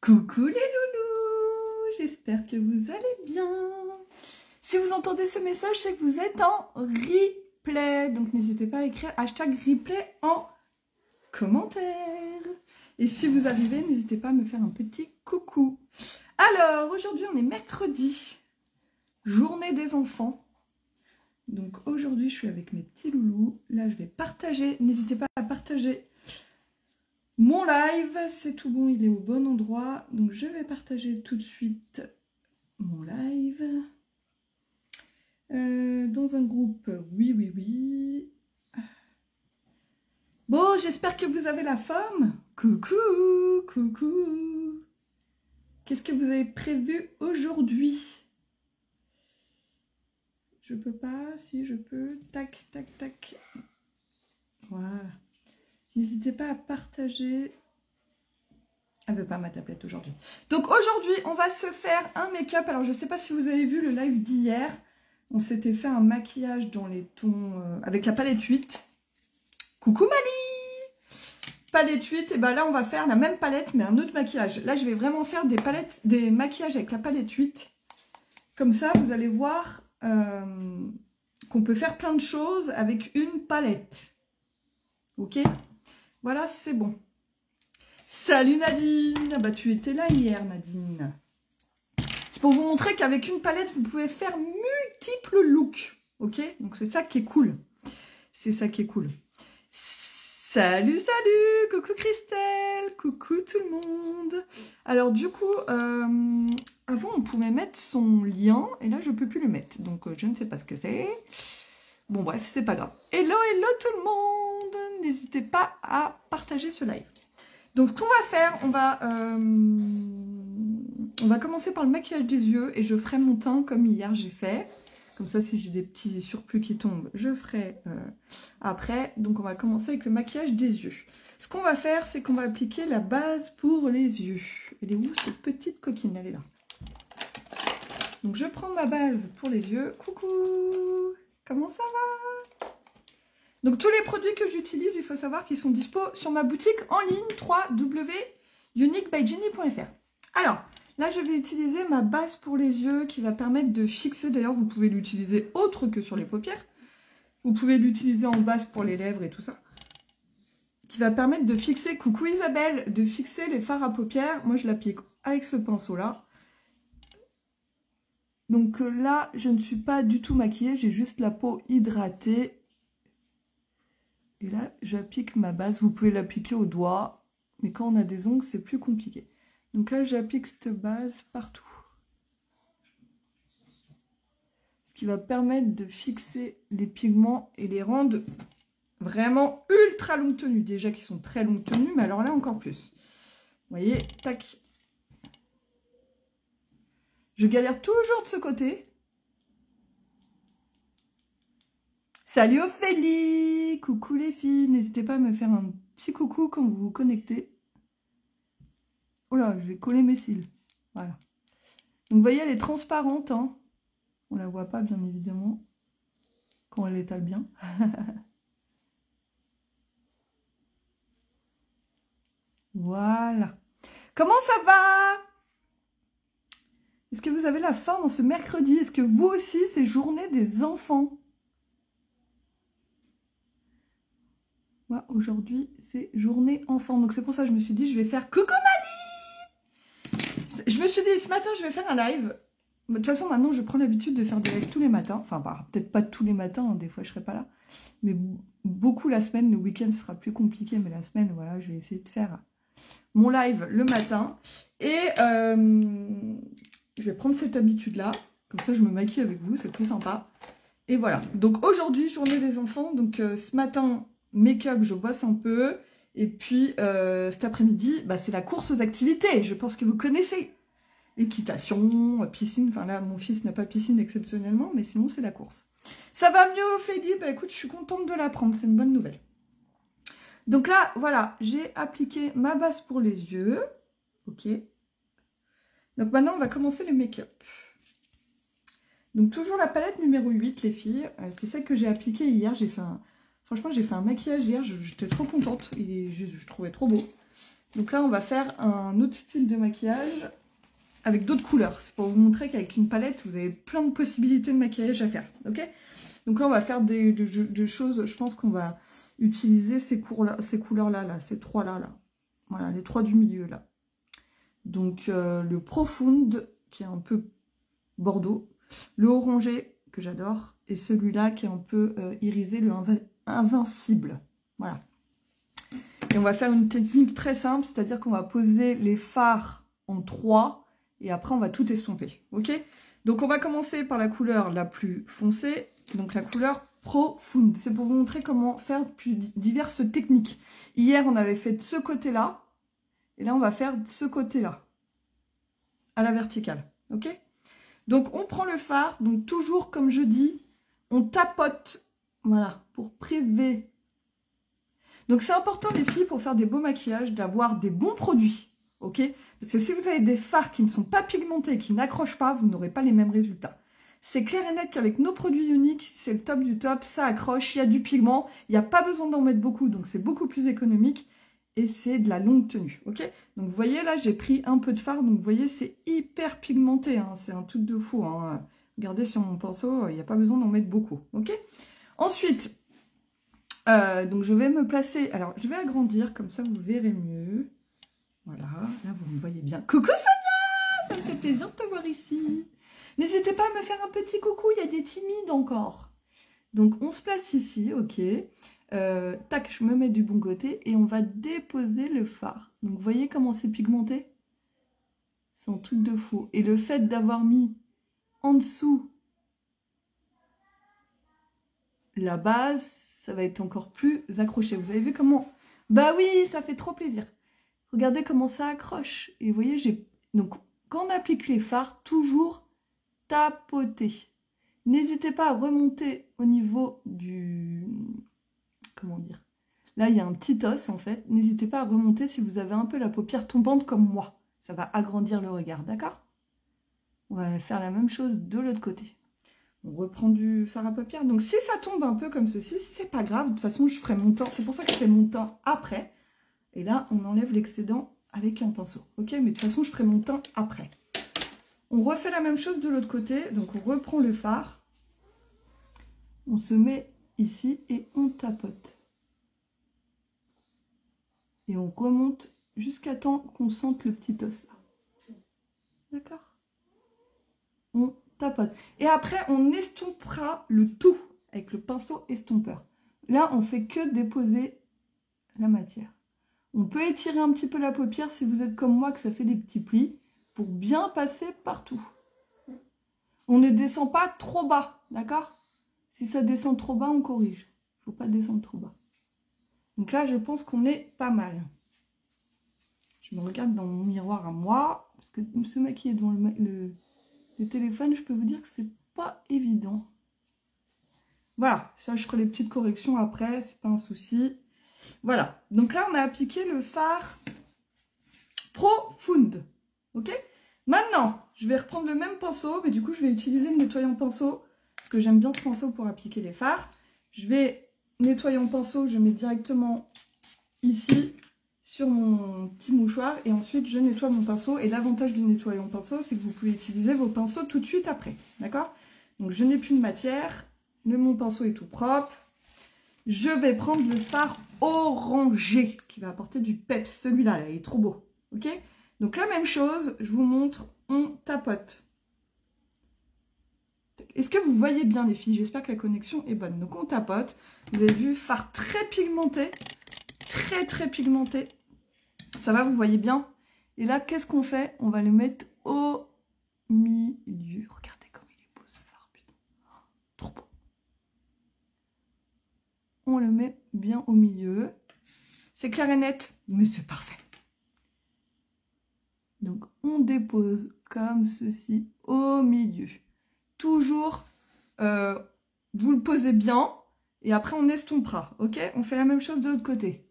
Coucou les loulous, j'espère que vous allez bien. Si vous entendez ce message, c'est que vous êtes en replay. Donc n'hésitez pas à écrire hashtag replay en commentaire. Et si vous arrivez, n'hésitez pas à me faire un petit coucou. Alors, aujourd'hui on est mercredi, journée des enfants. Donc aujourd'hui je suis avec mes petits loulous. Là je vais partager, n'hésitez pas à partager mon live, c'est tout bon, il est au bon endroit. Donc je vais partager tout de suite mon live. Dans un groupe, oui. Bon, j'espère que vous avez la forme. Coucou. Qu'est-ce que vous avez prévu aujourd'hui? Je peux pas, si je peux, tac. Voilà. N'hésitez pas à partager. Elle veut pas ma tablette aujourd'hui. Donc aujourd'hui, on va se faire un make-up. Alors je sais pas si vous avez vu le live d'hier. On s'était fait un maquillage dans les tons avec la palette 8. Coucou Mali! Palette 8, et ben là on va faire la même palette mais un autre maquillage. Là je vais vraiment faire des maquillages avec la palette 8. Comme ça vous allez voir qu'on peut faire plein de choses avec une palette. Ok? Voilà, c'est bon. Salut Nadine! Ah bah tu étais là hier Nadine. C'est pour vous montrer qu'avec une palette, vous pouvez faire multiples looks. Ok? Donc c'est ça qui est cool. C'est ça qui est cool. Salut! Coucou Christelle! Coucou tout le monde! Alors du coup, avant on pouvait mettre son lien, et là je peux plus le mettre. Donc je ne sais pas ce que c'est. Bon bref, c'est pas grave. Hello tout le monde! N'hésitez pas à partager ce live. Donc ce qu'on va faire, on va commencer par le maquillage des yeux et je ferai mon teint comme hier j'ai fait. Comme ça, si j'ai des petits surplus qui tombent, je ferai après. Donc on va commencer avec le maquillage des yeux. Ce qu'on va faire, c'est qu'on va appliquer la base pour les yeux. Elle est où cette petite coquine? Elle est là. Donc je prends ma base pour les yeux. Coucou! Comment ça va? Donc tous les produits que j'utilise, il faut savoir qu'ils sont dispo sur ma boutique en ligne www.uniquebyjenny.fr. Alors, là je vais utiliser ma base pour les yeux qui va permettre de fixer, d'ailleurs vous pouvez l'utiliser autre que sur les paupières. Vous pouvez l'utiliser en base pour les lèvres et tout ça. Qui va permettre de fixer, coucou Isabelle, de fixer les fards à paupières. Moi je l'applique avec ce pinceau là. Donc là je ne suis pas du tout maquillée, j'ai juste la peau hydratée. Et là, j'applique ma base. Vous pouvez l'appliquer au doigt, mais quand on a des ongles, c'est plus compliqué. Donc là, j'applique cette base partout. Ce qui va permettre de fixer les pigments et les rendre vraiment ultra longue tenue. Déjà qu'ils sont très longue tenue, mais alors là, encore plus. Vous voyez, tac. Je galère toujours de ce côté. Salut Ophélie! Coucou les filles! N'hésitez pas à me faire un petit coucou quand vous vous connectez. Oh là, je vais coller mes cils. Voilà. Donc vous voyez, elle est transparente. Hein. On la voit pas, bien évidemment, quand elle étale bien. Voilà. Comment ça va? Est-ce que vous avez la forme en ce mercredi? Est-ce que vous aussi, c'est journée des enfants? Moi, aujourd'hui, c'est journée enfant. Donc, c'est pour ça que je me suis dit, je vais faire coucou Mali! Je me suis dit, ce matin, je vais faire un live. De toute façon, maintenant, je prends l'habitude de faire des lives tous les matins. Enfin, peut-être pas tous les matins, hein, des fois, je serai pas là. Mais beaucoup la semaine. Le week-end, ce sera plus compliqué. Mais la semaine, voilà, je vais essayer de faire mon live le matin. Et je vais prendre cette habitude-là. Comme ça, je me maquille avec vous. C'est plus sympa. Et voilà. Donc, aujourd'hui, journée des enfants. Donc, ce matin... make-up, je bosse un peu. Et puis, cet après-midi, bah, c'est la course aux activités. Je pense que vous connaissez. Équitation, piscine. Enfin là, mon fils n'a pas piscine exceptionnellement, mais sinon, c'est la course. Ça va mieux, Ophélie? Bah écoute, je suis contente de l'apprendre. C'est une bonne nouvelle. Donc là, voilà, j'ai appliqué ma base pour les yeux. Ok. Donc maintenant, on va commencer le make-up. Donc toujours la palette numéro 8, les filles. C'est celle que j'ai appliquée hier. J'ai fait un... Franchement, j'ai fait un maquillage hier, j'étais trop contente, je trouvais trop beau. Donc là, on va faire un autre style de maquillage avec d'autres couleurs. C'est pour vous montrer qu'avec une palette, vous avez plein de possibilités de maquillage à faire. Ok? Donc là, on va faire des choses, je pense qu'on va utiliser ces couleurs-là, là, ces trois-là. Là. Voilà, les trois du milieu, là. Donc, le Profound, qui est un peu bordeaux. Le orangé, que j'adore. Et celui-là, qui est un peu irisé, le Invincible. Voilà. Et on va faire une technique très simple, c'est-à-dire qu'on va poser les fards en 3 et après on va tout estomper. Ok? Donc on va commencer par la couleur la plus foncée, donc la couleur Profound. C'est pour vous montrer comment faire diverses techniques. Hier on avait fait de ce côté-là, et là on va faire de ce côté-là, à la verticale. Ok? Donc on prend le fard, donc toujours comme je dis, on tapote, voilà, pour priver. Donc c'est important les filles pour faire des beaux maquillages d'avoir des bons produits, ok? Parce que si vous avez des fards qui ne sont pas pigmentés, qui n'accrochent pas, vous n'aurez pas les mêmes résultats. C'est clair et net qu'avec nos produits uniques, c'est le top du top, ça accroche, il y a du pigment, il n'y a pas besoin d'en mettre beaucoup, donc c'est beaucoup plus économique et c'est de la longue tenue, ok? Donc vous voyez là, j'ai pris un peu de fard, donc vous voyez c'est hyper pigmenté, hein, c'est un truc de fou. Hein. Regardez sur mon pinceau, il n'y a pas besoin d'en mettre beaucoup, ok? Ensuite, donc je vais me placer, alors je vais agrandir, comme ça vous verrez mieux. Voilà, là vous me voyez bien. Coucou Sonia, ça me fait plaisir de te voir ici. N'hésitez pas à me faire un petit coucou, il y a des timides encore. Donc on se place ici, ok. Tac, je me mets du bon côté et on va déposer le fard. Donc vous voyez comment c'est pigmenté? C'est un truc de fou. Et le fait d'avoir mis en dessous la base, ça va être encore plus accroché. Vous avez vu comment? Bah oui, ça fait trop plaisir. Regardez comment ça accroche. Et vous voyez, donc quand on applique les fards, toujours tapoter. N'hésitez pas à remonter au niveau du... Comment dire? Là, il y a un petit os, en fait. N'hésitez pas à remonter si vous avez un peu la paupière tombante comme moi. Ça va agrandir le regard, d'accord? On va faire la même chose de l'autre côté. On reprend du fard à paupières. Donc, si ça tombe un peu comme ceci, c'est pas grave. De toute façon, je ferai mon teint. C'est pour ça que je fais mon teint après. Et là, on enlève l'excédent avec un pinceau. Ok? Mais de toute façon, je ferai mon teint après. On refait la même chose de l'autre côté. Donc, on reprend le fard. On se met ici et on tapote. Et on remonte jusqu'à temps qu'on sente le petit os là. D'accord? On tapote. Et après, on estompera le tout avec le pinceau estompeur. Là, on fait que déposer la matière. On peut étirer un petit peu la paupière si vous êtes comme moi, que ça fait des petits plis, pour bien passer partout. On ne descend pas trop bas, d'accord? Si ça descend trop bas, on corrige. Il ne faut pas descendre trop bas. Donc là, je pense qu'on est pas mal. Je me regarde dans mon miroir à moi, parce que se maquiller devant le téléphone, je peux vous dire que c'est pas évident. Voilà, ça je ferai les petites corrections après, c'est pas un souci. Voilà, donc là on a appliqué le fard Profound, ok? Maintenant, je vais reprendre le même pinceau, mais du coup je vais utiliser le nettoyant pinceau, parce que j'aime bien ce pinceau pour appliquer les fards. Je vais nettoyer en pinceau, je mets directement ici, sur mon petit mouchoir, et ensuite je nettoie mon pinceau. Et l'avantage du nettoyant pinceau, c'est que vous pouvez utiliser vos pinceaux tout de suite après, d'accord? Donc je n'ai plus de matière, mon pinceau est tout propre. Je vais prendre le fard orangé, qui va apporter du peps. Celui-là, là, il est trop beau, ok? Donc la même chose, je vous montre, on tapote. Est-ce que vous voyez bien les filles? J'espère que la connexion est bonne. Donc on tapote, vous avez vu, fard très pigmenté, très pigmenté. Ça va, vous voyez bien? Et là, qu'est-ce qu'on fait? On va le mettre au milieu. Regardez comme il est beau ce fard, putain. Trop beau. On le met bien au milieu. C'est clair et net, mais c'est parfait. Donc, on dépose comme ceci au milieu. Toujours, vous le posez bien. Et après, on estompera. Ok? On fait la même chose de l'autre côté.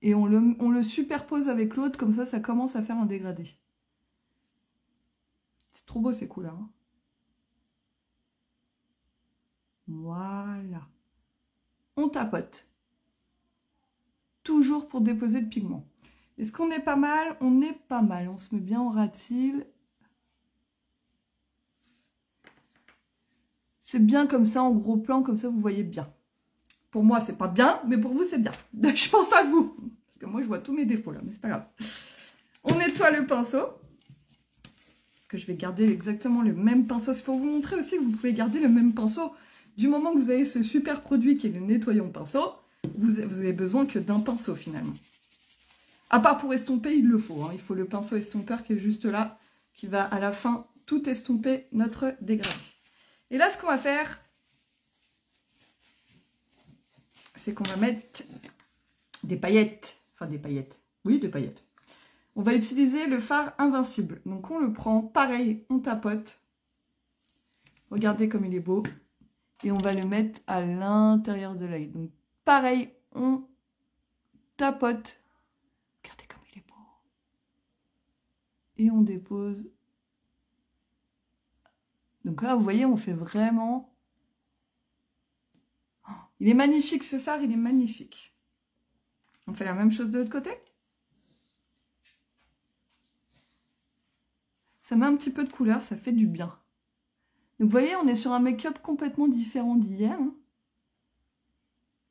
Et on le superpose avec l'autre, comme ça commence à faire un dégradé. C'est trop beau ces couleurs. Hein. Voilà. On tapote. Toujours pour déposer le pigment. Est-ce qu'on est pas mal? On est pas mal. On se met bien en ras-de-cils. C'est bien comme ça, en gros plan, comme ça vous voyez bien. Pour moi, c'est pas bien, mais pour vous, c'est bien. Je pense à vous. Parce que moi, je vois tous mes défauts là, mais c'est pas grave. On nettoie le pinceau. Parce que je vais garder exactement le même pinceau. C'est pour vous montrer aussi que vous pouvez garder le même pinceau. Du moment que vous avez ce super produit qui est le nettoyant pinceau, vous avez besoin que d'un pinceau finalement. À part pour estomper, il le faut. Hein. Il faut le pinceau estompeur qui est juste là, qui va à la fin tout estomper notre dégradé. Et là, ce qu'on va faire, c'est qu'on va mettre des paillettes. Enfin, des paillettes. Oui, des paillettes. On va utiliser le fard invincible. Donc, on le prend. Pareil, on tapote. Regardez comme il est beau. Et on va le mettre à l'intérieur de l'œil. Donc, pareil, on tapote. Regardez comme il est beau. Et on dépose. Donc là, vous voyez, on fait vraiment... Oh, il est magnifique, ce fard, il est magnifique. On fait la même chose de l'autre côté. Ça met un petit peu de couleur, ça fait du bien. Donc vous voyez, on est sur un make-up complètement différent d'hier. Hein.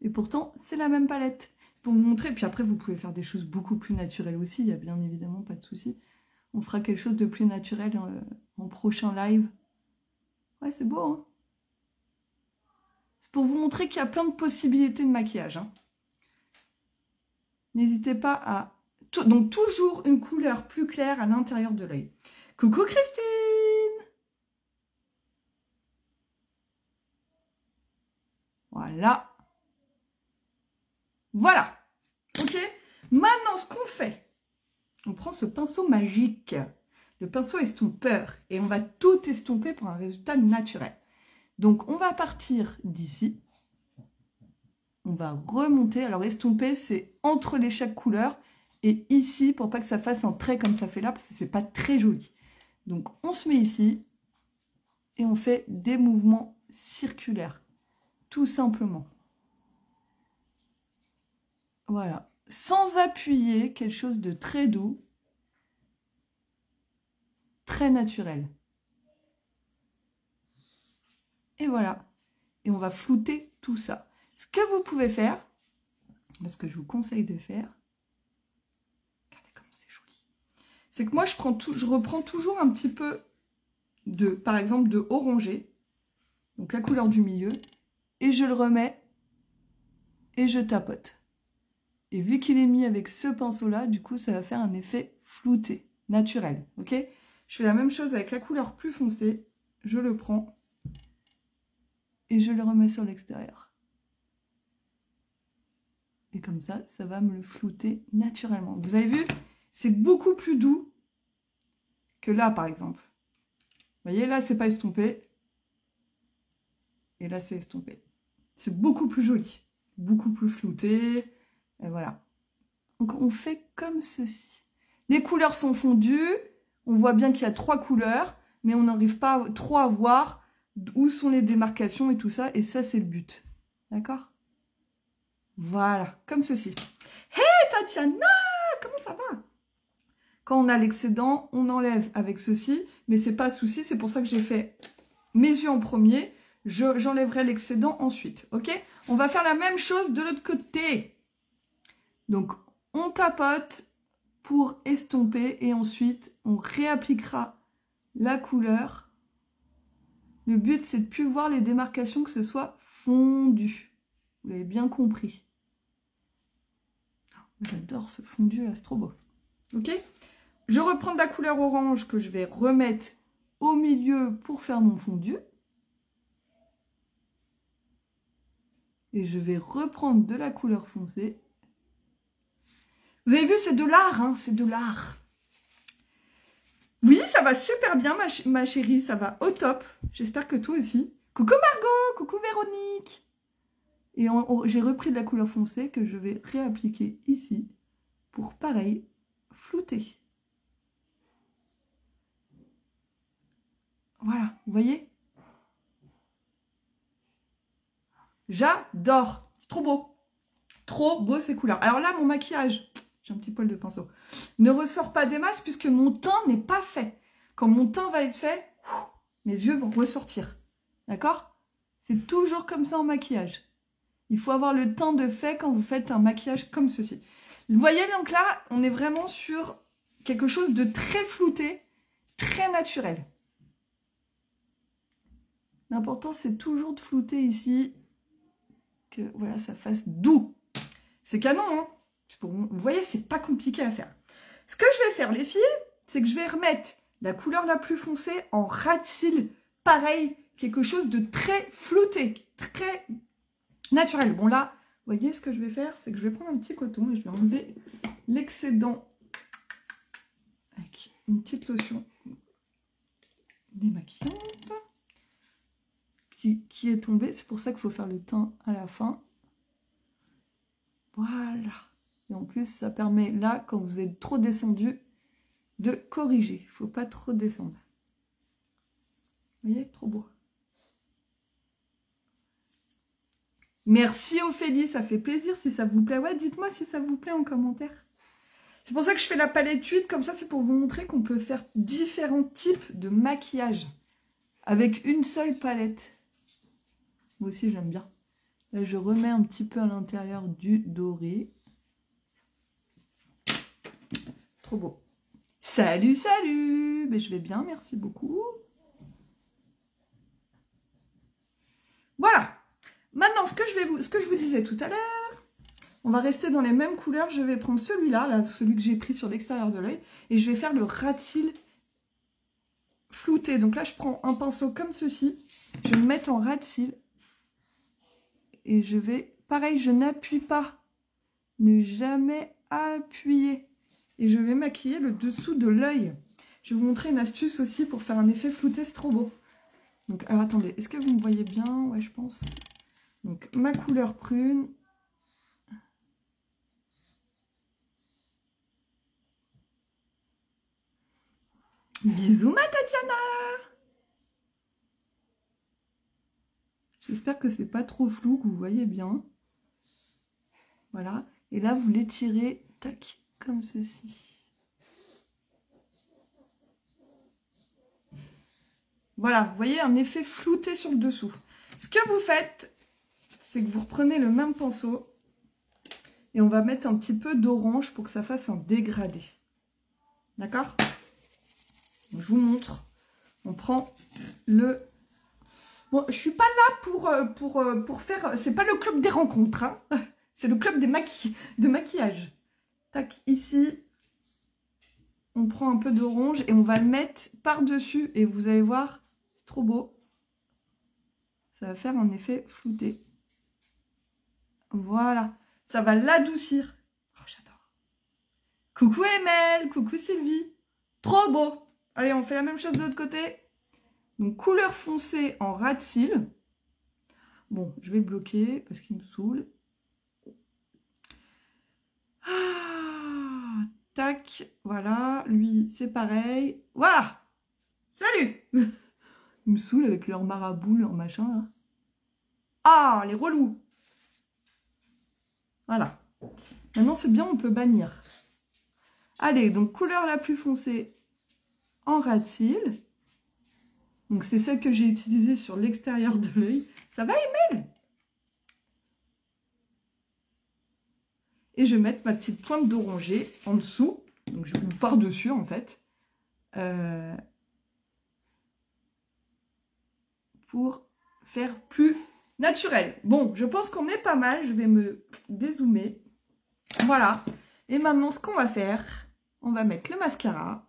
Et pourtant, c'est la même palette. Pour vous montrer, puis après, vous pouvez faire des choses beaucoup plus naturelles aussi. Il n'y a bien évidemment pas de souci. On fera quelque chose de plus naturel en prochain live. Ouais, c'est beau, hein. C'est pour vous montrer qu'il y a plein de possibilités de maquillage. Hein. N'hésitez pas à... Donc, toujours une couleur plus claire à l'intérieur de l'œil. Coucou Christine! Voilà. Voilà. Ok? Maintenant, ce qu'on fait, on prend ce pinceau magique, le pinceau estompeur, et on va tout estomper pour un résultat naturel. Donc, on va partir d'ici. On va remonter. Alors, estomper, c'est entre les chaque couleur. Et ici, pour pas que ça fasse un trait comme ça fait là, parce que c'est pas très joli. Donc, on se met ici. Et on fait des mouvements circulaires. Tout simplement. Voilà. Sans appuyer, quelque chose de très doux. Très naturel. Et voilà. Et on va flouter tout ça. Ce que vous pouvez faire, parce que je vous conseille de faire, regardez comme c'est joli, c'est que moi je reprends toujours un petit peu de, par exemple, de orangé, donc la couleur du milieu, et je le remets et je tapote. Et vu qu'il est mis avec ce pinceau-là, du coup, ça va faire un effet flouté, naturel, ok? Je fais la même chose avec la couleur plus foncée, je le prends et je le remets sur l'extérieur. Et comme ça, ça va me le flouter naturellement. Vous avez vu, c'est beaucoup plus doux que là, par exemple. Vous voyez, là, c'est pas estompé. Et là, c'est estompé. C'est beaucoup plus joli. Beaucoup plus flouté. Et voilà. Donc, on fait comme ceci. Les couleurs sont fondues. On voit bien qu'il y a 3 couleurs. Mais on n'arrive pas trop à voir où sont les démarcations et tout ça. Et ça, c'est le but. D'accord ? Voilà, comme ceci. Hey Tatiana, comment ça va? Quand on a l'excédent, on enlève avec ceci, mais c'est pas souci, c'est pour ça que j'ai fait mes yeux en premier. J'enlèverai l'excédent ensuite, ok? On va faire la même chose de l'autre côté. Donc, on tapote pour estomper et ensuite, on réappliquera la couleur. Le but, c'est de ne plus voir les démarcations, que ce soit fondu. Vous l'avez bien compris. J'adore ce fondu là, c'est trop beau. Ok? Je reprends de la couleur orange que je vais remettre au milieu pour faire mon fondu. Et je vais reprendre de la couleur foncée. Vous avez vu, c'est de l'art, hein, c'est de l'art. Oui, ça va super bien, ma chérie, ça va au top. J'espère que toi aussi. Coucou Margot, coucou Véronique. Et j'ai repris de la couleur foncée que je vais réappliquer ici pour, pareil, flouter. Voilà, vous voyez? J'adore. Trop beau. Trop beau ces couleurs. Alors là, mon maquillage, j'ai un petit poil de pinceau. Ne ressort pas des masses puisque mon teint n'est pas fait. Quand mon teint va être fait, mes yeux vont ressortir. D'accord? C'est toujours comme ça en maquillage. Il faut avoir le teint de fait quand vous faites un maquillage comme ceci. Vous voyez, donc là, on est vraiment sur quelque chose de très flouté, très naturel. L'important, c'est toujours de flouter ici, que voilà, ça fasse doux. C'est canon, hein? Vous voyez, c'est pas compliqué à faire. Ce que je vais faire, les filles, c'est que je vais remettre la couleur la plus foncée en ras de cils. Pareil, quelque chose de très flouté, très naturel. Bon là, vous voyez, ce que je vais faire, c'est que je vais prendre un petit coton et je vais enlever l'excédent avec une petite lotion démaquillante qui est tombée. C'est pour ça qu'il faut faire le teint à la fin. Voilà. Et en plus, ça permet là, quand vous êtes trop descendu, de corriger. Il ne faut pas trop descendre. Vous voyez, trop beau. Merci Ophélie, ça fait plaisir si ça vous plaît. Ouais, dites-moi si ça vous plaît en commentaire. C'est pour ça que je fais la palette huile, comme ça c'est pour vous montrer qu'on peut faire différents types de maquillage avec une seule palette. Moi aussi j'aime bien. Là je remets un petit peu à l'intérieur du doré. Trop beau. Salut, salut! Mais je vais bien, merci beaucoup. Voilà. Maintenant, ce que je vous disais tout à l'heure, on va rester dans les mêmes couleurs. Je vais prendre celui-là, là, celui que j'ai pris sur l'extérieur de l'œil, et je vais faire le ras de cils flouté. Donc là, je prends un pinceau comme ceci, je vais me mettre en ras de cils, et je vais, pareil, je n'appuie pas, ne jamais appuyer, et je vais maquiller le dessous de l'œil. Je vais vous montrer une astuce aussi pour faire un effet flouté, c'est trop beau. Donc, alors attendez, est-ce que vous me voyez bien? Ouais, je pense. Donc, ma couleur prune. Bisous, ma Tatiana! J'espère que c'est pas trop flou, que vous voyez bien. Voilà. Et là, vous l'étirez, tac, comme ceci. Voilà, vous voyez un effet flouté sur le dessous. Ce que vous faites, c'est que vous reprenez le même pinceau et on va mettre un petit peu d'orange pour que ça fasse un dégradé. D'accord? Je vous montre. On prend le... Bon, je suis pas là pour faire... C'est pas le club des rencontres, hein. C'est le club de maquillage. Tac, ici, on prend un peu d'orange et on va le mettre par-dessus. Et vous allez voir, c'est trop beau. Ça va faire un effet flouté. Voilà. Ça va l'adoucir. Oh, j'adore. Coucou Emel, coucou Sylvie. Trop beau. Allez, on fait la même chose de l'autre côté. Donc, couleur foncée en ras de cils. Bon, je vais bloquer parce qu'il me saoule. Ah, tac, voilà. Lui, c'est pareil. Voilà. Salut. Ils me saoulent avec leur marabout, leur machin, là. Ah, les relous. Voilà. Maintenant, c'est bien, on peut bannir. Allez, donc, couleur la plus foncée en ras de cils. Donc, c'est celle que j'ai utilisée sur l'extérieur de l'œil. Ça va, Emel? Et je vais mettre ma petite pointe d'oranger en dessous. Donc, je vous par-dessus, en fait. Pour faire plus naturel. Bon, je pense qu'on est pas mal. Je vais me dézoomer. Voilà. Et maintenant, ce qu'on va faire, on va mettre le mascara.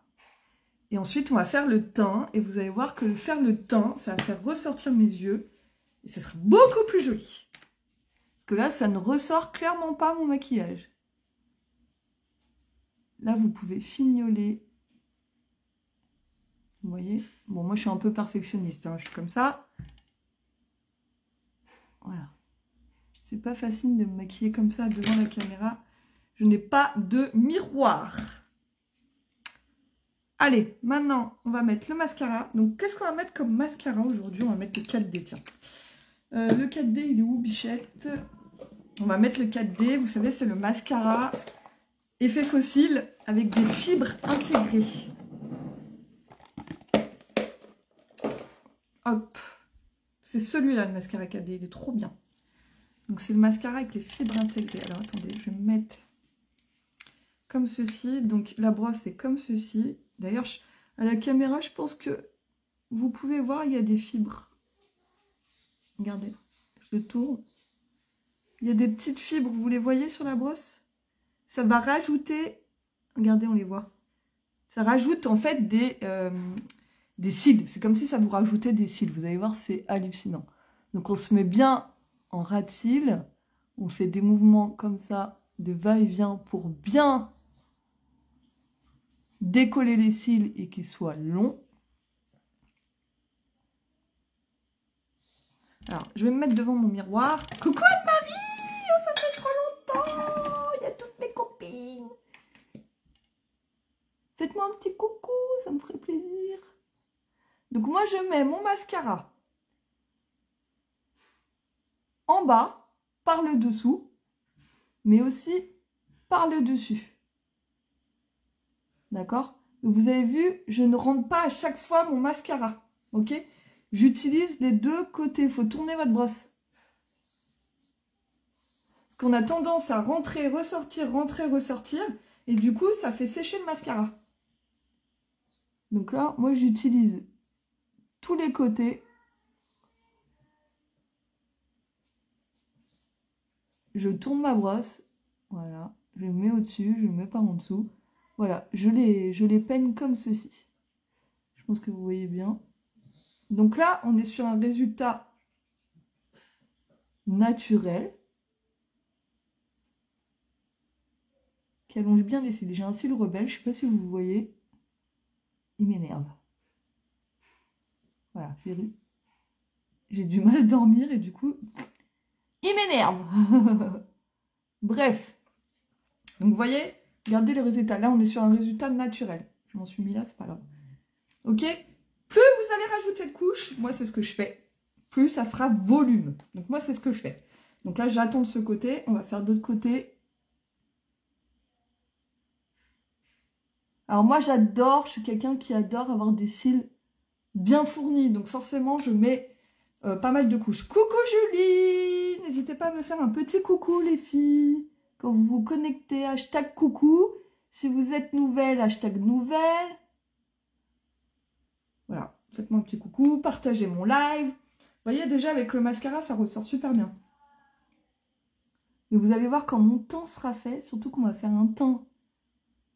Et ensuite, on va faire le teint. Et vous allez voir que faire le teint, ça va faire ressortir mes yeux. Et ce sera beaucoup plus joli. Parce que là, ça ne ressort clairement pas mon maquillage. Là, vous pouvez fignoler. Vous voyez? Bon, moi, je suis un peu perfectionniste. Hein. Je suis comme ça. Voilà. C'est pas facile de me maquiller comme ça devant la caméra. Je n'ai pas de miroir. Allez, maintenant, on va mettre le mascara. Donc, qu'est-ce qu'on va mettre comme mascara aujourd'hui? On va mettre le 4D, tiens. Le 4D, il est où, Bichette? On va mettre le 4D. Vous savez, c'est le mascara effet fossile avec des fibres intégrées. Hop. C'est celui-là, le mascara KD, il est trop bien. Donc c'est le mascara avec les fibres intégrées. Alors attendez, je vais me mettre comme ceci. Donc la brosse est comme ceci. D'ailleurs, à la caméra, je pense que vous pouvez voir, il y a des fibres. Regardez, je le tourne. Il y a des petites fibres, vous les voyez sur la brosse? Ça va rajouter, regardez, on les voit. Ça rajoute en fait des cils. C'est comme si ça vous rajoutait des cils. Vous allez voir, c'est hallucinant. Donc on se met bien en ras de cils. On fait des mouvements comme ça, de va-et-vient pour bien décoller les cils et qu'ils soient longs. Alors, je vais me mettre devant mon miroir. Coucou Anne-Marie! Oh, ça fait trop longtemps! Il y a toutes mes copines. Faites-moi un petit coucou, ça me ferait plaisir. Donc moi, je mets mon mascara en bas, par le dessous, mais aussi par le dessus. D'accord? Vous avez vu, je ne rentre pas à chaque fois mon mascara. Ok? J'utilise les deux côtés. Il faut tourner votre brosse. Parce qu'on a tendance à rentrer, ressortir. Et du coup, ça fait sécher le mascara. Donc là, moi, j'utilise tous les côtés. Je tourne ma brosse. Voilà. Je mets au-dessus, je ne mets pas en dessous. Voilà. Je les peigne comme ceci. Je pense que vous voyez bien. Donc là, on est sur un résultat naturel. Qui allonge bien les cils. J'ai un cil rebelle, je ne sais pas si vous voyez. Il m'énerve. Voilà, j'ai du mal à dormir et du coup, il m'énerve. Bref. Donc vous voyez, regardez les résultats. Là, on est sur un résultat naturel. Je m'en suis mis là, c'est pas grave. Ok? Plus vous allez rajouter de couches, moi c'est ce que je fais, plus ça fera volume. Donc moi c'est ce que je fais. Donc là, j'attends de ce côté, on va faire de l'autre côté. Alors moi j'adore, je suis quelqu'un qui adore avoir des cils bien fournis. Donc forcément je mets pas mal de couches. Coucou Julie! N'hésitez pas à me faire un petit coucou les filles. Quand vous vous connectez, hashtag coucou. Si vous êtes nouvelle, hashtag nouvelle. Voilà, faites-moi un petit coucou, partagez mon live. Vous voyez déjà avec le mascara ça ressort super bien. Et vous allez voir quand mon teint sera fait, surtout qu'on va faire un teint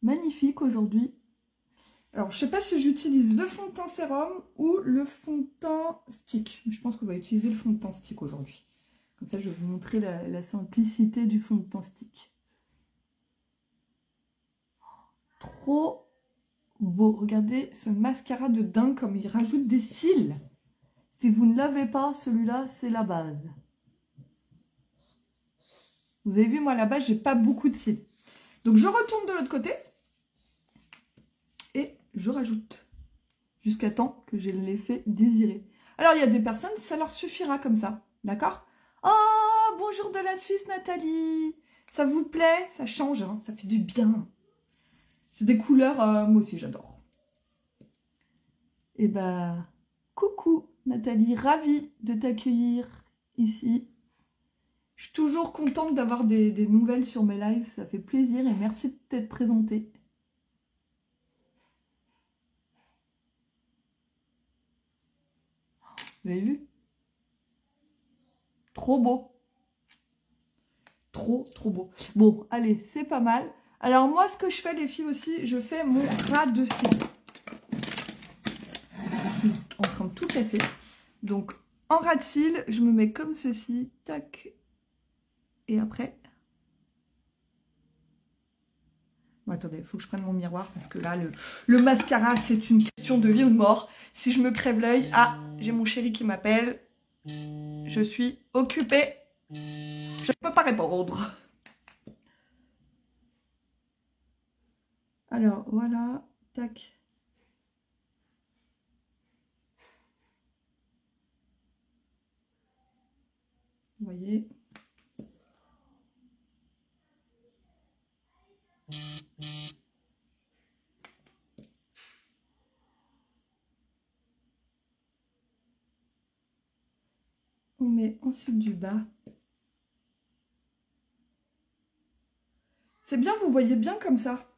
magnifique aujourd'hui. Alors, je ne sais pas si j'utilise le fond de teint sérum ou le fond de teint stick. Je pense qu'on va utiliser le fond de teint stick aujourd'hui. Comme ça, je vais vous montrer la simplicité du fond de teint stick. Trop beau. Regardez ce mascara de dingue comme il rajoute des cils. Si vous ne l'avez pas, celui-là, c'est la base. Vous avez vu, moi, à la base, j'ai pas beaucoup de cils. Donc, je retourne de l'autre côté. Et je rajoute. Jusqu'à temps que j'ai l'effet désiré. Alors, il y a des personnes, ça leur suffira comme ça. D'accord? Oh, bonjour de la Suisse, Nathalie. Ça vous plaît? Ça change, hein, ça fait du bien. C'est des couleurs, moi aussi, j'adore. Et ben, coucou, Nathalie. Ravie de t'accueillir ici. Je suis toujours contente d'avoir des nouvelles sur mes lives. Ça fait plaisir et merci de t'être présentée. Vous avez vu? Trop beau. Trop beau. Bon, allez, c'est pas mal. Alors, moi, ce que je fais, les filles, aussi, je fais mon ras de cils. Je suis en train de tout casser. Donc, en ras de cils, je me mets comme ceci. Tac. Et après... Bon, attendez, il faut que je prenne mon miroir parce que là, le mascara, c'est une question de vie ou de mort. Si je me crève l'œil... Ah, j'ai mon chéri qui m'appelle. Je suis occupée. Je ne peux pas répondre. Alors, voilà. Tac. Vous voyez. On met ensuite du bas. C'est bien, vous voyez bien comme ça.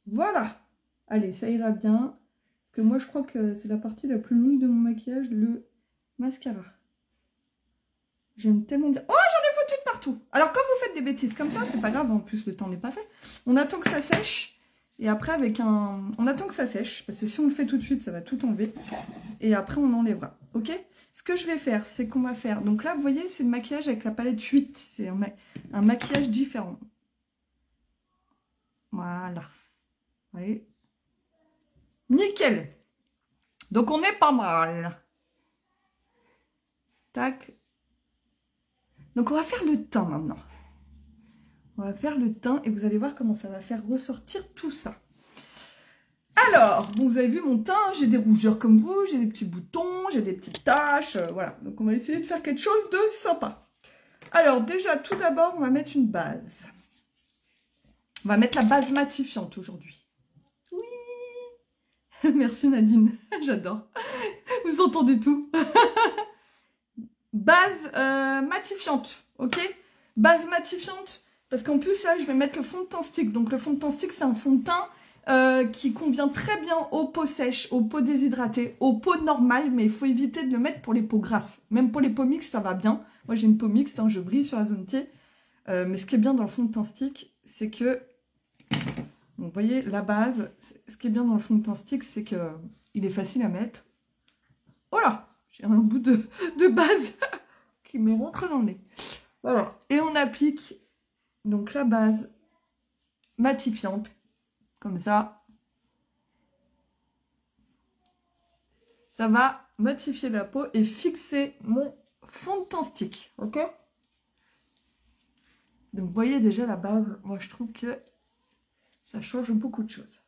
Voilà. Allez, ça ira bien. Parce que moi, je crois que c'est la partie la plus longue de mon maquillage, le mascara. J'aime tellement bien. Oh, j'en ai foutu de partout. Alors, quand vous faites des bêtises comme ça, c'est pas grave. En plus, le temps n'est pas fait. On attend que ça sèche. Et après, avec un... On attend que ça sèche. Parce que si on le fait tout de suite, ça va tout enlever. Et après, on enlèvera. Ok? Ce que je vais faire, c'est qu'on va faire... Donc là, vous voyez, c'est le maquillage avec la palette 8. C'est un maquillage différent. Voilà. Allez. Nickel. Donc, on est pas mal. Tac. Donc, on va faire le teint maintenant. On va faire le teint et vous allez voir comment ça va faire ressortir tout ça. Alors, bon, vous avez vu mon teint, j'ai des rougeurs comme vous, j'ai des petits boutons, j'ai des petites taches, voilà. Donc, on va essayer de faire quelque chose de sympa. Alors, déjà, tout d'abord, on va mettre une base. On va mettre la base matifiante aujourd'hui. Oui. Merci Nadine, j'adore. Vous entendez tout. Base matifiante, ok? Base matifiante, parce qu'en plus, là, je vais mettre le fond de teint stick. Donc, le fond de teint stick, c'est un fond de teint qui convient très bien aux peaux sèches, aux peaux déshydratées, aux peaux normales, mais il faut éviter de le mettre pour les peaux grasses. Même pour les peaux mixtes, ça va bien. Moi, j'ai une peau mixte, hein, je brille sur la zone T. Mais ce qui est bien dans le fond de teint stick, c'est que... Donc, vous voyez, la base, ce qui est bien dans le fond de teint stick, c'est que il est facile à mettre. Oh là, j'ai un bout de base qui me rentre dans le nez. Voilà, et on applique donc la base matifiante, comme ça. Ça va matifier la peau et fixer mon fond de teint stick, ok? Donc, vous voyez déjà la base, moi je trouve que ça change beaucoup de choses.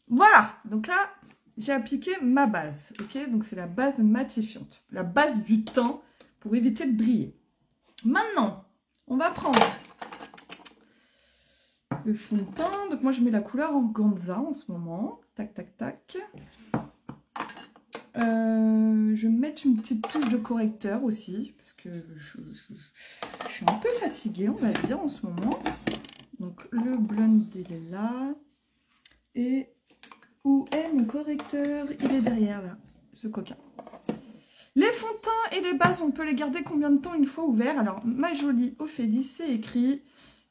Voilà, donc là, j'ai appliqué ma base, ok? Donc, c'est la base matifiante, la base du teint pour éviter de briller. Maintenant, on va prendre le fond de teint. Donc, moi, je mets la couleur Organza en ce moment. Tac, tac, tac. Je vais mettre une petite touche de correcteur aussi, parce que je suis un peu fatiguée, on va dire, en ce moment. Donc, le blond, il est là. Et où est mon correcteur? Il est derrière, là, ce coquin. Les fonds de teint et les bases, on peut les garder combien de temps une fois ouverts? Alors, ma jolie Ophélie, c'est écrit,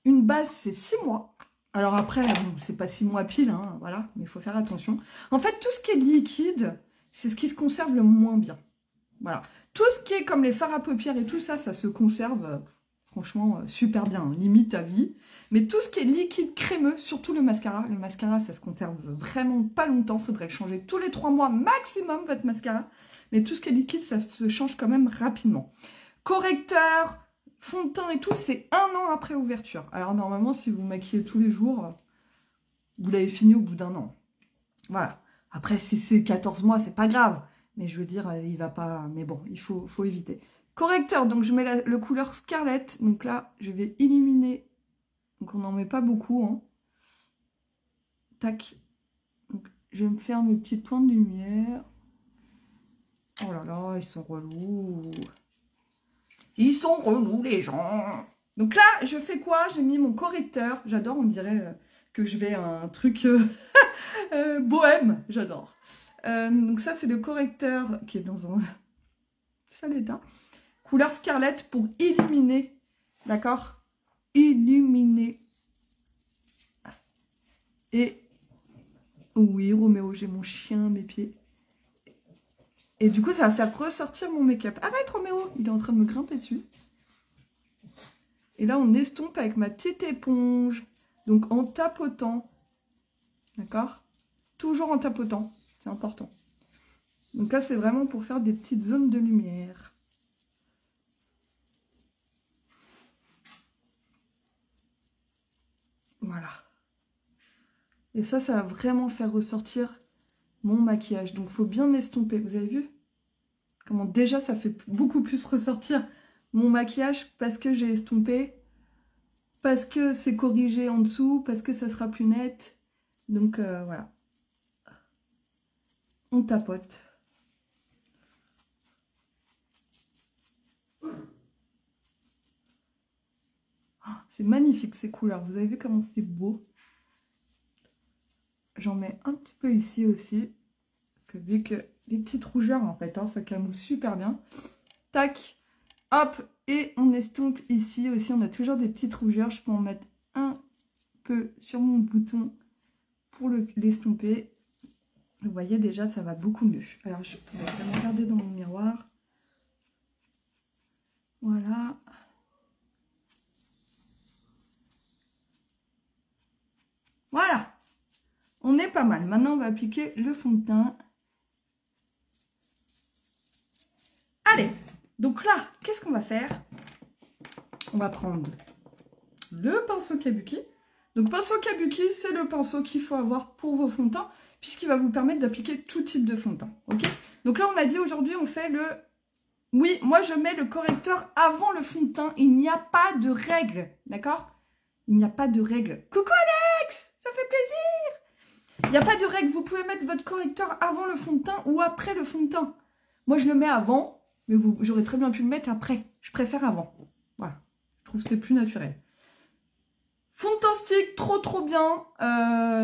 une base, c'est 6 mois. Alors après, bon, c'est pas 6 mois pile, hein, voilà, mais il faut faire attention. En fait, tout ce qui est liquide, c'est ce qui se conserve le moins bien. Voilà. Tout ce qui est comme les fards à paupières et tout ça, ça se conserve, franchement, super bien, limite à vie. Mais tout ce qui est liquide crémeux, surtout le mascara, ça se conserve vraiment pas longtemps. Faudrait changer tous les 3 mois maximum votre mascara. Mais tout ce qui est liquide, ça se change quand même rapidement. Correcteur, fond de teint et tout, c'est 1 an après ouverture. Alors normalement, si vous maquillez tous les jours, vous l'avez fini au bout d'1 an. Voilà. Après, si c'est 14 mois, c'est pas grave. Mais je veux dire, il va pas... Mais bon, il faut éviter. Correcteur, donc je mets le couleur Scarlett. Donc là, je vais illuminer. Donc on n'en met pas beaucoup. Hein. Tac. Donc, je vais me faire mes petites pointes de lumière. Oh là là, ils sont relous. Ils sont relous, les gens. Donc là, je fais quoi? J'ai mis mon correcteur. J'adore, on dirait que je vais à un truc bohème. J'adore. Donc ça, c'est le correcteur qui est dans un sale état. Couleur Scarlett pour illuminer. D'accord? Illuminer. Et oui, Roméo, j'ai mon chien à mes pieds. Et du coup, ça va faire ressortir mon make-up. Arrête, Roméo, il est en train de me grimper dessus. Et là, on estompe avec ma petite éponge. Donc, en tapotant. D'accord? Toujours en tapotant. C'est important. Donc là, c'est vraiment pour faire des petites zones de lumière. Voilà. Et ça va vraiment faire ressortir mon maquillage. Donc, il faut bien estomper. Vous avez vu? Comment déjà, ça fait beaucoup plus ressortir mon maquillage parce que j'ai estompé. parce que c'est corrigé en dessous, parce que ça sera plus net. Donc voilà. On tapote. C'est magnifique ces couleurs. Vous avez vu comment c'est beau? J'en mets un petit peu ici aussi. Vu que les petites rougeurs en fait, hein, ça camoufle super bien. Tac, hop, et on estompe ici aussi. On a toujours des petites rougeurs. Je peux en mettre un peu sur mon bouton pour l'estomper. Vous voyez déjà, ça va beaucoup mieux. Alors, je vais me regarder dans mon miroir. Voilà. Voilà. On est pas mal. Maintenant, on va appliquer le fond de teint. Allez. Donc là, qu'est-ce qu'on va faire? On va prendre le pinceau Kabuki. Donc, pinceau Kabuki, c'est le pinceau qu'il faut avoir pour vos fonds de teint, puisqu'il va vous permettre d'appliquer tout type de fond de teint. Ok? Donc là, on a dit aujourd'hui, on fait le... Oui, moi, je mets le correcteur avant le fond de teint. Il n'y a pas de règle. D'accord? Il n'y a pas de règle. Coucou Alex! Ça fait plaisir! Il n'y a pas de règle. Vous pouvez mettre votre correcteur avant le fond de teint ou après le fond de teint. Moi, je le mets avant, mais j'aurais très bien pu le mettre après. Je préfère avant. Voilà. Je trouve que c'est plus naturel. Fond de teint stick, trop bien.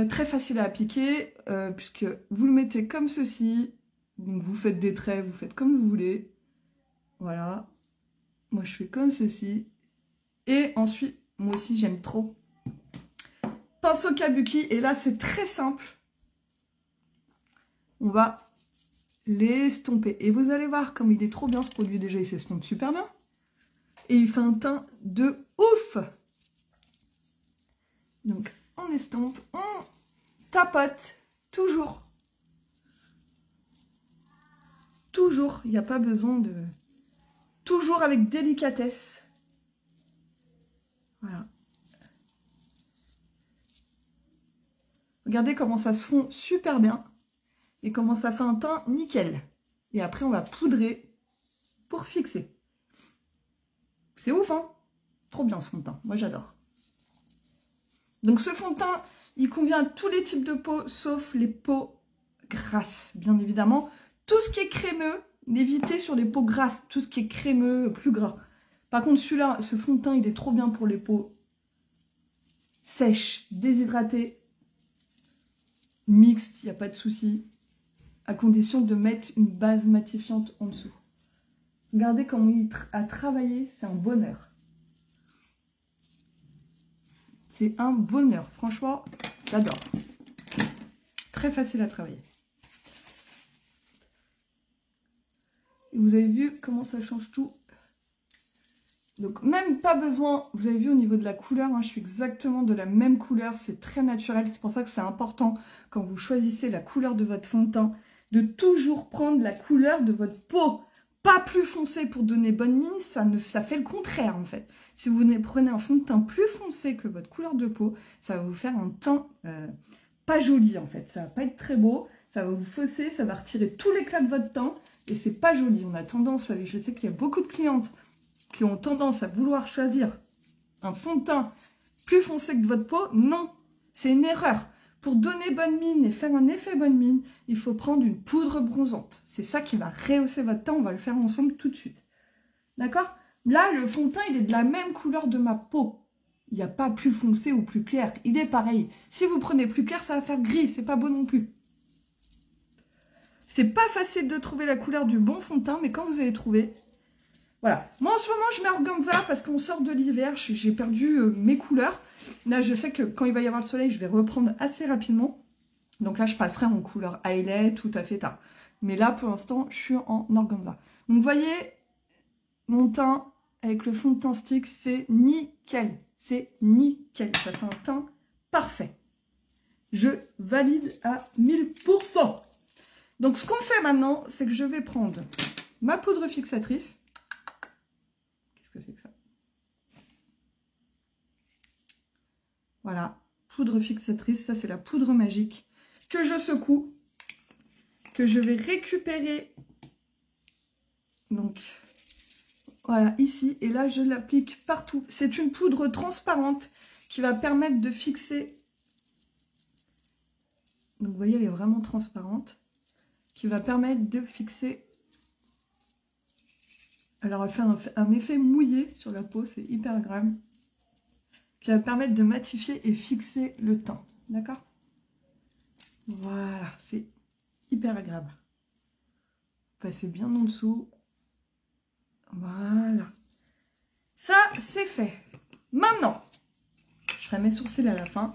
Très facile à appliquer, puisque vous le mettez comme ceci. Donc, vous faites des traits, vous faites comme vous voulez. Voilà. Moi, je fais comme ceci. Et ensuite, moi aussi, j'aime trop. Pinceau Kabuki. Et là, c'est très simple. On va l'estomper. Et vous allez voir comme il est trop bien ce produit. Déjà, il s'estompe super bien. Et il fait un teint de ouf. Donc, on estompe. On tapote. Toujours. Toujours. Il n'y a pas besoin de... Toujours avec délicatesse. Voilà. Regardez comment ça se fond super bien. Et comment ça fait un teint nickel. Et après, on va poudrer pour fixer. C'est ouf, hein? Trop bien ce fond de teint. Moi, j'adore. Donc, ce fond de teint, il convient à tous les types de peau, sauf les peaux grasses, bien évidemment. Tout ce qui est crémeux, évitez sur les peaux grasses. Tout ce qui est crémeux, plus gras. Par contre, celui-là, ce fond de teint, il est trop bien pour les peaux sèches, déshydratées, mixtes, il n'y a pas de souci. À condition de mettre une base matifiante en dessous. Regardez comment il a travaillé, c'est un bonheur. C'est un bonheur, franchement, j'adore. Très facile à travailler. Et vous avez vu comment ça change tout. Donc même pas besoin, vous avez vu au niveau de la couleur, hein, je suis exactement de la même couleur, c'est très naturel. C'est pour ça que c'est important quand vous choisissez la couleur de votre fond de teint, de toujours prendre la couleur de votre peau. Pas plus foncé pour donner bonne mine, ça fait le contraire en fait. Si vous prenez un fond de teint plus foncé que votre couleur de peau, ça va vous faire un teint pas joli en fait. Ça va pas être très beau, ça va vous fausser, ça va retirer tout l'éclat de votre teint et c'est pas joli. On a tendance, je sais qu'il y a beaucoup de clientes qui ont tendance à vouloir choisir un fond de teint plus foncé que votre peau. Non, c'est une erreur. Pour donner bonne mine et faire un effet bonne mine, il faut prendre une poudre bronzante. C'est ça qui va rehausser votre teint. On va le faire ensemble tout de suite. D'accord? Là, le fond de teint, il est de la même couleur de ma peau. Il n'y a pas plus foncé ou plus clair. Il est pareil. Si vous prenez plus clair, ça va faire gris. C'est pas beau non plus. C'est pas facile de trouver la couleur du bon fond de teint, mais quand vous allez trouver... Voilà. Moi, en ce moment, je mets organza parce qu'on sort de l'hiver. J'ai perdu mes couleurs. Là, je sais que quand il va y avoir le soleil, je vais reprendre assez rapidement. Donc là, je passerai en couleur highlight, tout à fait tard. Mais là, pour l'instant, je suis en organza. Donc, vous voyez, mon teint avec le fond de teint stick, c'est nickel. C'est nickel. Ça fait un teint parfait. Je valide à 1000%. Donc, ce qu'on fait maintenant, c'est que je vais prendre ma poudre fixatrice. Qu'est-ce que c'est que ça? Voilà, poudre fixatrice, ça c'est la poudre magique que je secoue, que je vais récupérer donc Voilà, ici. Et là, je l'applique partout. C'est une poudre transparente qui va permettre de fixer. Donc, vous voyez, elle est vraiment transparente. Qui va permettre de fixer. Alors, elle fait un effet mouillé sur la peau. C'est hyper agréable. Qui va permettre de matifier et fixer le teint. D'accord? Voilà, c'est hyper agréable. Passez bien en dessous. Voilà. Ça, c'est fait. Maintenant, je ferai mes sourcils à la fin.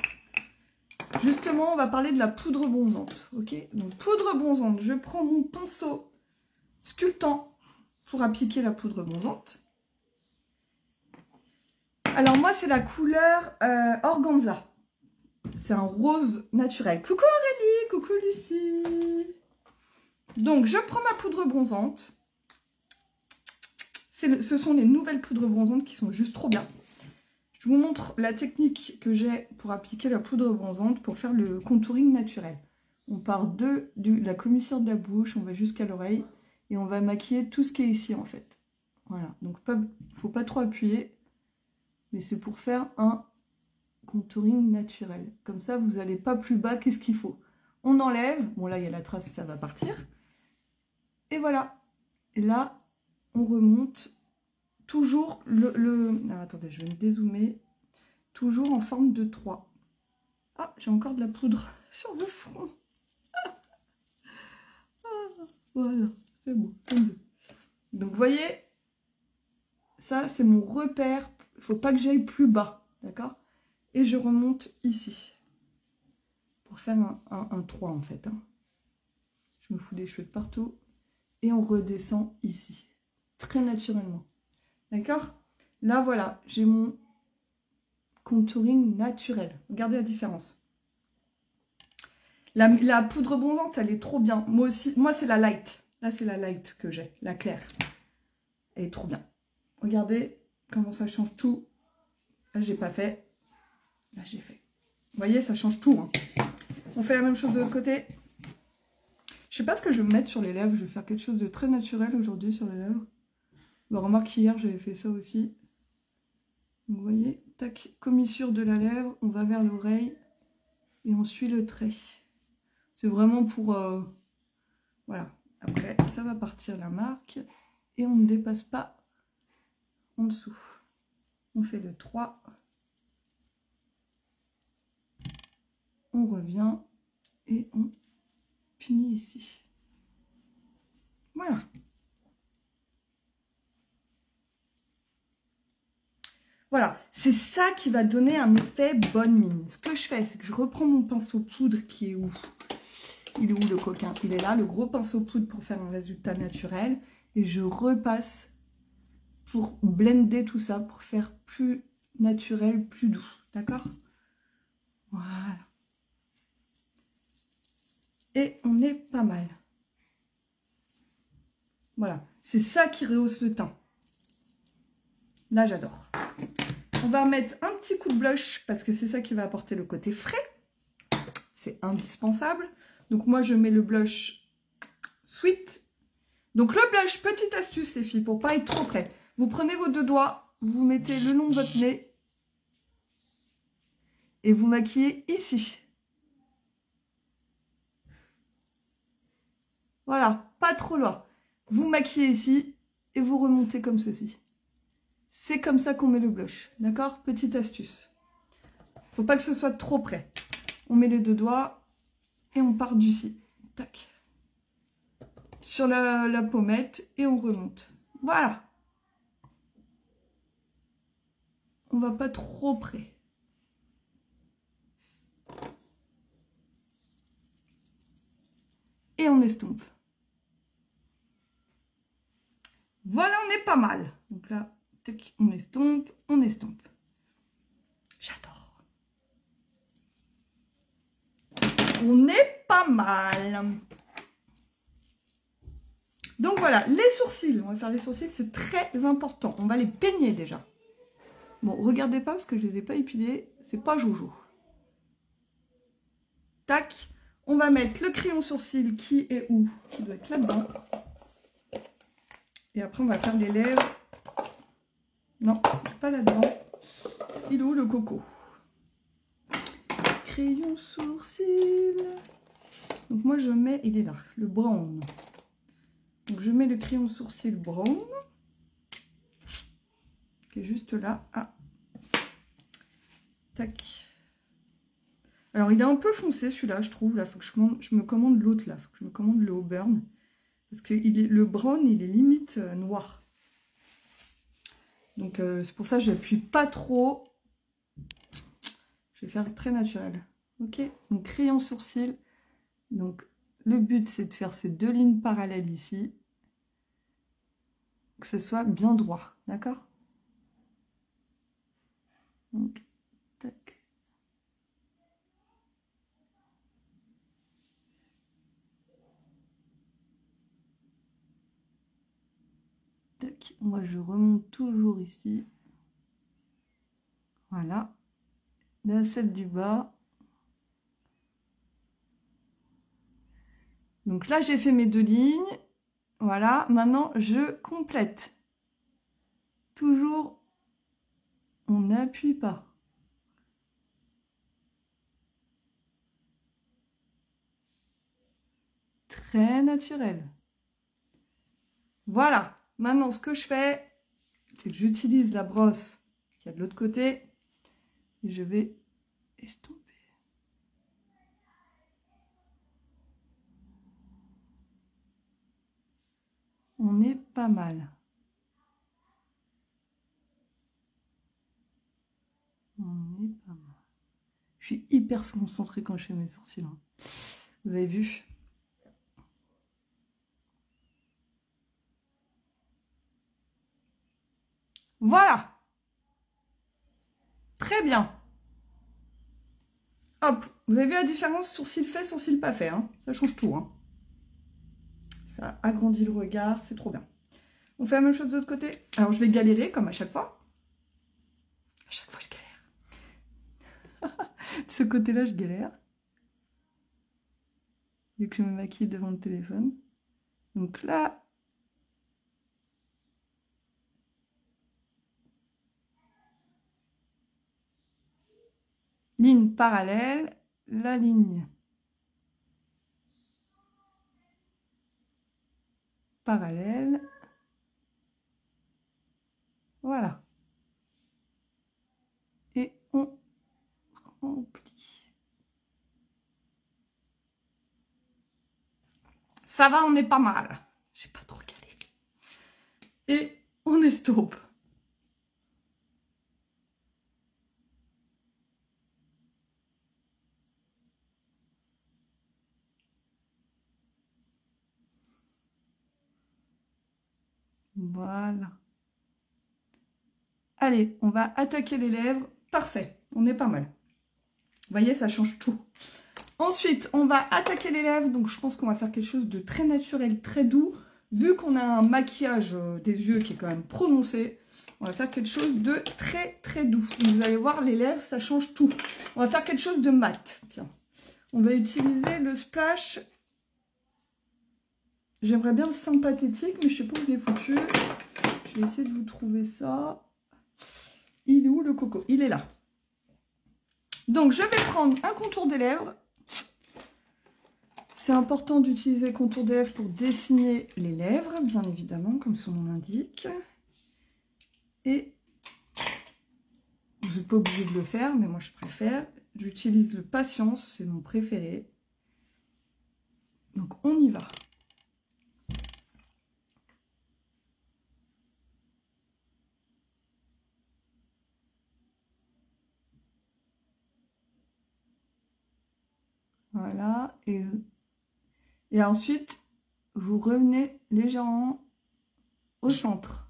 Justement, on va parler de la poudre bronzante. Ok? Donc, poudre bronzante. Je prends mon pinceau sculptant pour appliquer la poudre bronzante. Alors, moi, c'est la couleur organza. C'est un rose naturel. Coucou Aurélie, coucou Lucie. Donc, je prends ma poudre bronzante. Ce sont les nouvelles poudres bronzantes qui sont juste trop bien. Je vous montre la technique que j'ai pour appliquer la poudre bronzante pour faire le contouring naturel. On part de la commissure de la bouche, on va jusqu'à l'oreille et on va maquiller tout ce qui est ici en fait. Voilà, donc il ne faut pas trop appuyer, mais c'est pour faire un contouring naturel. Comme ça, vous n'allez pas plus bas qu'est-ce qu'il faut. On enlève, bon là il y a la trace, ça va partir. Et voilà. Et là, on remonte toujours Alors, attendez, je vais me dézoomer. Toujours en forme de 3. Ah, j'ai encore de la poudre sur le front. Voilà, c'est bon, c'est mieux. Donc, vous voyez, ça, c'est mon repère. Il ne faut pas que j'aille plus bas, d'accord? Et je remonte ici. Pour faire un 3, en fait. Hein. Je me fous des cheveux de partout. Et on redescend ici. Très naturellement. D'accord? Là, voilà, j'ai mon contouring naturel. Regardez la différence. La poudre bronzante, elle est trop bien. Moi aussi, moi, c'est la light. Là, c'est la light que j'ai, la claire. Elle est trop bien. Regardez comment ça change tout. Là, j'ai pas fait. Là, j'ai fait. Vous voyez, ça change tout. Hein. On fait la même chose de l'autre côté. Je sais pas ce que je vais mettre sur les lèvres. Je vais faire quelque chose de très naturel aujourd'hui sur les lèvres. Bon, remarque, hier, j'avais fait ça aussi. Vous voyez, tac, commissure de la lèvre, on va vers l'oreille et on suit le trait. C'est vraiment pour... voilà. Après, ça va partir la marque et on ne dépasse pas en dessous. On fait le 3. On revient et on finit ici. Voilà. Voilà, c'est ça qui va donner un effet bonne mine. Ce que je fais, c'est que je reprends mon pinceau poudre qui est où? Il est où le coquin? Il est là, le gros pinceau poudre pour faire un résultat naturel. Et je repasse pour blender tout ça, pour faire plus naturel, plus doux. D'accord? Voilà. Et on est pas mal. Voilà, c'est ça qui rehausse le teint. Là, j'adore. On va mettre un petit coup de blush parce que c'est ça qui va apporter le côté frais. C'est indispensable. Donc moi, je mets le blush Sweet. Donc le blush, petite astuce les filles, pour pas être trop près. Vous prenez vos 2 doigts, vous mettez le long de votre nez et vous maquillez ici. Voilà, pas trop loin. Vous maquillez ici et vous remontez comme ceci. C'est comme ça qu'on met le blush, d'accord? Petite astuce. Faut pas que ce soit trop près. On met les 2 doigts et on part d'ici. Tac. Sur la pommette et on remonte. Voilà. On va pas trop près. Et on estompe. Voilà, on est pas mal. Donc là, tac, on estompe, on estompe. J'adore. On est pas mal. Donc voilà, les sourcils. On va faire les sourcils, c'est très important. On va les peigner déjà. Bon, regardez pas parce que je les ai pas épilés. C'est pas jojo. Tac. On va mettre le crayon sourcil qui est où? Qui doit être là-dedans. Et après, on va faire les lèvres Non, pas là-dedans. Il est où le coco? Crayon sourcil. Donc moi je mets, il est là, le brown. Donc je mets le crayon sourcil brown. Qui est juste là. Ah. Tac. Alors il est un peu foncé celui-là, je trouve. Là, faut que je me commande l'autre là. Faut que je me commande le Auburn. Parce que le brown, il est limite noir. Donc c'est pour ça que j'appuie pas trop. Je vais faire très naturel. Ok, donc crayon sourcil. Donc le but c'est de faire ces deux lignes parallèles ici. Que ce soit bien droit. D'accord? Donc, tac. Tac. Moi je remonte toujours ici. Voilà. Là, celle du bas. Donc là, j'ai fait mes deux lignes. Voilà. Maintenant, je complète. Toujours, on n'appuie pas. Très naturel. Voilà. Maintenant, ce que je fais, c'est que j'utilise la brosse qui est de l'autre côté. Et je vais estomper. On est pas mal. On est pas mal. Je suis hyper concentrée quand je fais mes sourcils. Hein. Vous avez vu? Voilà. Très bien. Hop. Vous avez vu la différence sourcil fait, sourcil pas fait. Hein, ça change tout. Hein. Ça agrandit le regard. C'est trop bien. On fait la même chose de l'autre côté. Alors, je vais galérer comme à chaque fois. À chaque fois, je galère. De ce côté-là, je galère. Vu que je me maquille devant le téléphone. Donc là... Ligne parallèle, la ligne parallèle. Voilà. Et on remplit. Ça va, on est pas mal. J'ai pas trop galéré. Et on estompe. Voilà. Allez, on va attaquer les lèvres. Parfait, on est pas mal. Vous voyez, ça change tout. Ensuite, on va attaquer les lèvres. Donc, je pense qu'on va faire quelque chose de très naturel, très doux. Vu qu'on a un maquillage des yeux qui est quand même prononcé, on va faire quelque chose de très, très doux. Donc, vous allez voir, les lèvres, ça change tout. On va faire quelque chose de mat. Tiens, on va utiliser le splash. J'aimerais bien le sympathétique, mais je sais pas où je l'ai foutu. Je vais essayer de vous trouver ça. Il est où le coco? Il est là. Donc, je vais prendre un contour des lèvres. C'est important d'utiliser le contour des lèvres pour dessiner les lèvres, bien évidemment, comme son nom l'indique. Et vous n'êtes pas obligé de le faire, mais moi je préfère. J'utilise le Patience, c'est mon préféré. Donc, on y va. Voilà, et ensuite, vous revenez légèrement au centre.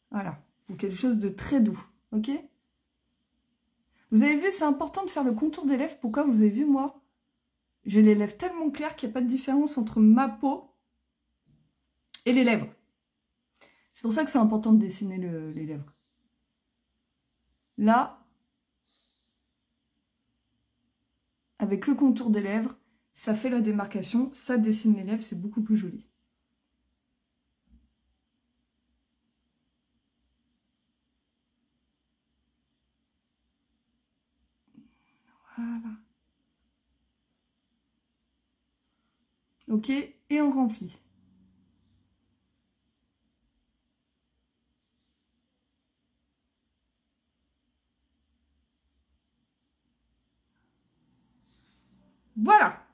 Voilà, pour quelque chose de très doux, ok? Vous avez vu, c'est important de faire le contour des lèvres. Pourquoi? Vous avez vu, moi, j'ai les lèvres tellement claires qu'il n'y a pas de différence entre ma peau et les lèvres. C'est pour ça que c'est important de dessiner les lèvres. Là, avec le contour des lèvres, ça fait la démarcation, ça dessine les lèvres, c'est beaucoup plus joli. Voilà. Ok, et on remplit. Voilà.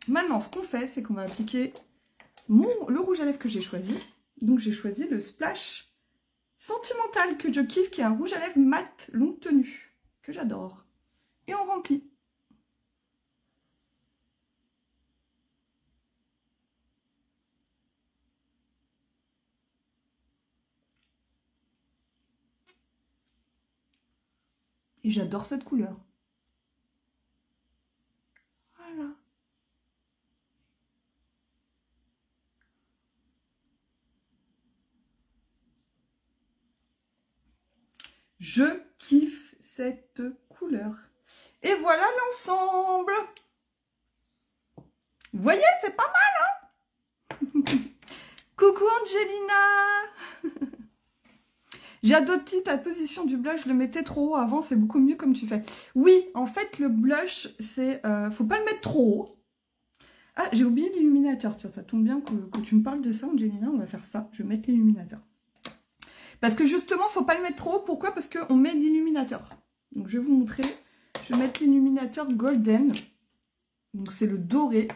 Maintenant, ce qu'on fait, c'est qu'on va appliquer le rouge à lèvres que j'ai choisi. Donc, j'ai choisi le Splash Sentimental que je kiffe, qui est un rouge à lèvres mat longue tenue, que j'adore. Et on remplit. Et j'adore cette couleur. Voilà. Je kiffe cette couleur. Et voilà l'ensemble. Vous voyez, c'est pas mal, hein? Coucou Angelina. J'ai adopté ta position du blush, je le mettais trop haut avant, c'est beaucoup mieux comme tu fais. Oui, en fait, le blush, c'est... faut pas le mettre trop haut. Ah, j'ai oublié l'illuminateur. Tiens, ça tombe bien que tu me parles de ça, Angelina. On va faire ça. Je vais mettre l'illuminateur. Parce que justement, faut pas le mettre trop haut. Pourquoi? Parce qu'on met l'illuminateur. Donc, je vais vous montrer. Je vais mettre l'illuminateur Golden. Donc, c'est le doré.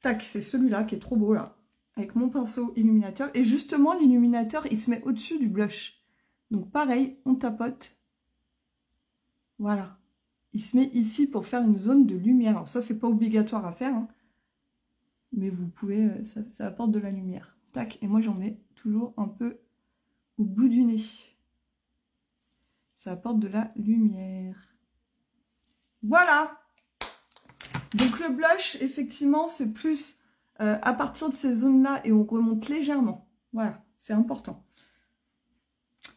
Tac, c'est celui-là qui est trop beau, là. Avec mon pinceau illuminateur. Et justement, l'illuminateur, il se met au-dessus du blush. Donc, pareil, on tapote. Voilà. Il se met ici pour faire une zone de lumière. Alors, ça, c'est pas obligatoire à faire, hein. Mais vous pouvez, ça apporte de la lumière. Tac, et moi j'en mets toujours un peu au bout du nez. Ça apporte de la lumière. Voilà. Donc le blush, effectivement, c'est plus à partir de ces zones-là et on remonte légèrement. Voilà, c'est important.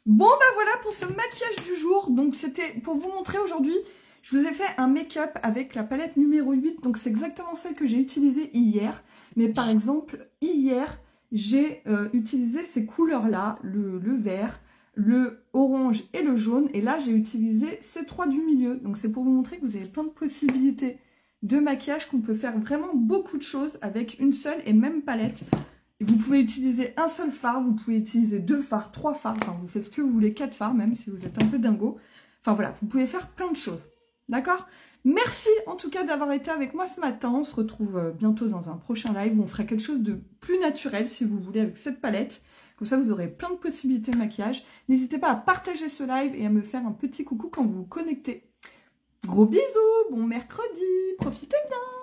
Bon, ben voilà pour ce maquillage du jour. Donc c'était pour vous montrer aujourd'hui. Je vous ai fait un make-up avec la palette numéro 8, donc c'est exactement celle que j'ai utilisée hier. Mais par exemple, hier, j'ai utilisé ces couleurs-là, le vert, le orange et le jaune. Et là, j'ai utilisé ces trois du milieu. Donc c'est pour vous montrer que vous avez plein de possibilités de maquillage, qu'on peut faire vraiment beaucoup de choses avec une seule et même palette. Et vous pouvez utiliser un seul fard, vous pouvez utiliser 2 fards, 3 fards, enfin vous faites ce que vous voulez, 4 fards même si vous êtes un peu dingo. Enfin voilà, vous pouvez faire plein de choses. D'accord? Merci en tout cas d'avoir été avec moi ce matin. On se retrouve bientôt dans un prochain live où on fera quelque chose de plus naturel si vous voulez avec cette palette. Comme ça vous aurez plein de possibilités de maquillage. N'hésitez pas à partager ce live et à me faire un petit coucou quand vous vous connectez. Gros bisous, bon mercredi, profitez bien!